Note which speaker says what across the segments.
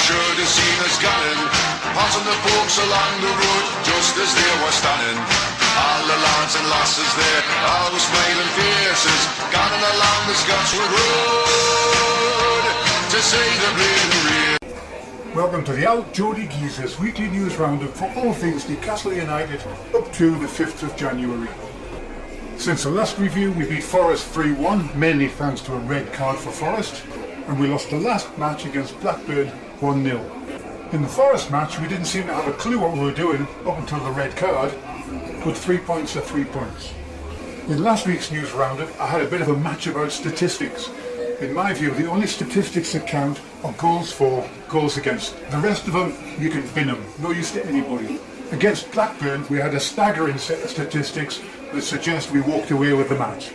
Speaker 1: should have seen us gunning, passing the folks along the road just as they were standing. All the lads and lasses there, all with smiling faces, gunning along the Scotswood Road to see the bleeding rain.
Speaker 2: Welcome to the Geordie Geezers weekly news roundup for all things Newcastle United up to the 5th of January. Since the last review, we beat Forest 3-1, mainly thanks to a red card for Forest, and we lost the last match against Blackburn 1-0. In the Forest match, we didn't seem to have a clue what we were doing up until the red card, but 3 points are 3 points. In last week's news roundup, I had a bit of a match about statistics. In my view, the only statistics that count are goals for, goals against. The rest of them, you can bin them. No use to anybody. Against Blackburn, we had a staggering set of statistics that suggest we walked away with the match.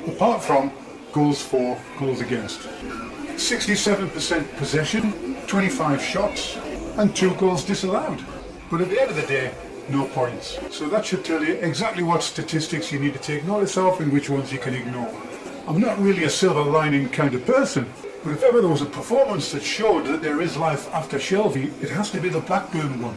Speaker 2: Apart from goals for, goals against. 67% possession, 25 shots, and 2 goals disallowed. But at the end of the day, no points. So that should tell you exactly what statistics you need to take notice of and which ones you can ignore. I'm not really a silver lining kind of person, but if ever there was a performance that showed that there is life after Shelby, it has to be the Blackburn one.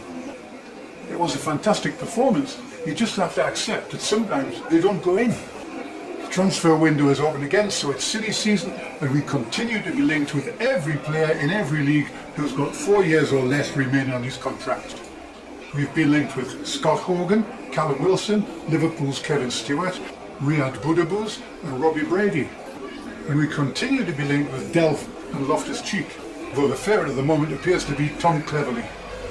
Speaker 2: It was a fantastic performance. You just have to accept that sometimes they don't go in. The transfer window is open again, so it's silly season, and we continue to be linked with every player in every league who's got 4 years or less remaining on his contract. We've been linked with Scott Hogan, Callum Wilson, Liverpool's Kevin Stewart, Riyad Boudabous and Robbie Brady. And we continue to be linked with Delph and Loftus-Cheek, though the favourite at the moment appears to be Tom Cleverley.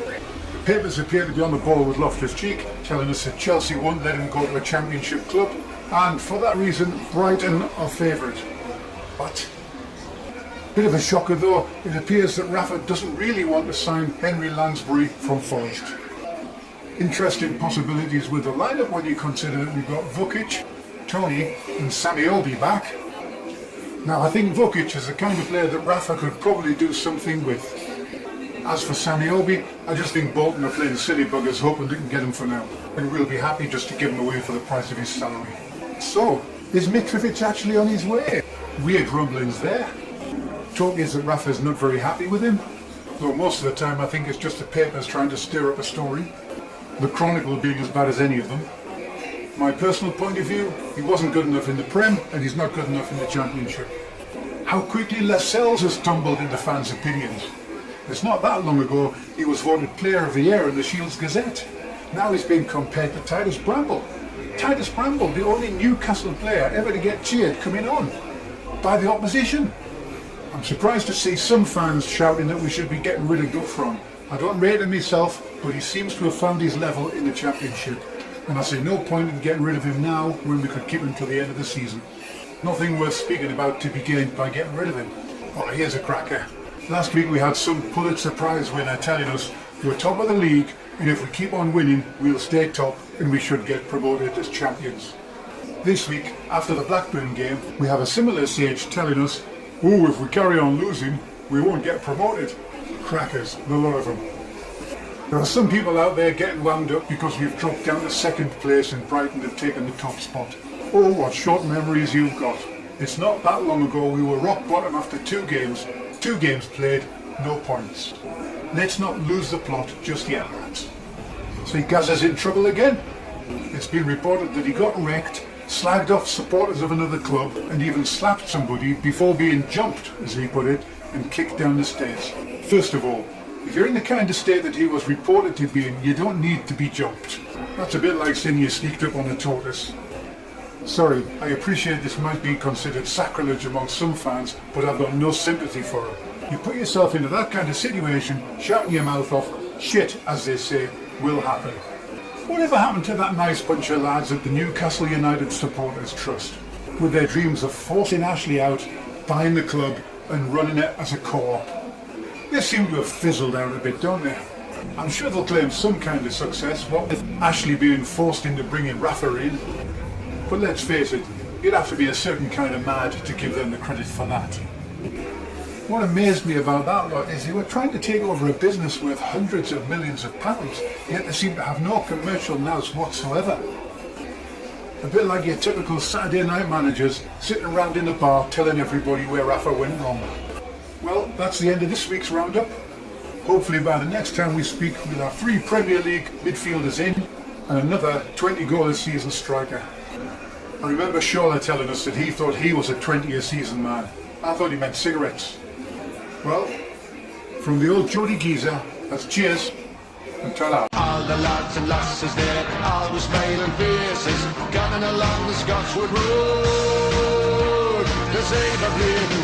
Speaker 2: The papers appear to be on the ball with Loftus-Cheek, telling us that Chelsea won't let him go to a championship club, and for that reason Brighton are favourite. But, bit of a shocker though, it appears that Rafa doesn't really want to sign Henry Lansbury from Forest. Interesting possibilities with the lineup when you consider that we've got Vukic, Tony and Sammy Obi back. Now I think Vukic is the kind of player that Rafa could probably do something with. As for Sammy Obi, I just think Bolton are playing silly buggers hoping they can get him for now, and we'll be happy just to give him away for the price of his salary. So, is Mitrovic actually on his way? Weird rumblings there. Talk is that Rafa's not very happy with him, though most of the time I think it's just the papers trying to stir up a story. The Chronicle being as bad as any of them. My personal point of view, he wasn't good enough in the Prem, and he's not good enough in the Championship. How quickly Lascelles has tumbled into fans' opinions. It's not that long ago he was voted Player of the Year in the Shields Gazette. Now he's being compared to Titus Bramble. Titus Bramble, the only Newcastle player ever to get cheered coming on by the opposition. I'm surprised to see some fans shouting that we should be getting rid of Gouffron. I don't rate him myself, but he seems to have found his level in the Championship. And I see no point in getting rid of him now when we could keep him till the end of the season. Nothing worth speaking about to be gained by getting rid of him. Oh, here's a cracker. Last week we had some Pulitzer Prize winner telling us we're top of the league, and if we keep on winning, we'll stay top and we should get promoted as champions. This week, after the Blackburn game, we have a similar sage telling us, oh, if we carry on losing, we won't get promoted. Crackers, the lot of them. There are some people out there getting wound up because we've dropped down to second place and Brighton have taken the top spot. Oh, what short memories you've got. It's not that long ago we were rock bottom after 2 games. 2 games played, no points. Let's not lose the plot just yet, lads. See, Gazza's in trouble again. It's been reported that he got wrecked, slagged off supporters of another club, and even slapped somebody before being jumped, as he put it, and kicked down the stairs. First of all, if you're in the kind of state that he was reported to be in, you don't need to be jumped. That's a bit like saying you sneaked up on a tortoise. Sorry, I appreciate this might be considered sacrilege among some fans, but I've got no sympathy for it. You put yourself into that kind of situation, shouting your mouth off, shit, as they say, will happen. Whatever happened to that nice bunch of lads at the Newcastle United Supporters Trust, with their dreams of forcing Ashley out, buying the club, and running it as a co-op? They seem to have fizzled out a bit, don't they? I'm sure they'll claim some kind of success, what with Ashley being forced into bringing Rafa in. But let's face it, you'd have to be a certain kind of mad to give them the credit for that. What amazed me about that lot is they were trying to take over a business worth hundreds of millions of pounds, yet they seem to have no commercial nous whatsoever. A bit like your typical Saturday night managers sitting around in a bar telling everybody where Rafa went wrong. Well, that's the end of this week's roundup. Hopefully by the next time we speak, we'll have 3 Premier League midfielders in and another 20-goal a season striker. I remember Shawler telling us that he thought he was a 20-a-season man. I thought he meant cigarettes. Well, from the old Geordie geezer, that's cheers and ta-la.
Speaker 1: All the lads and lasses there, all with smiling faces, gunning along the Scotswood Road. There's a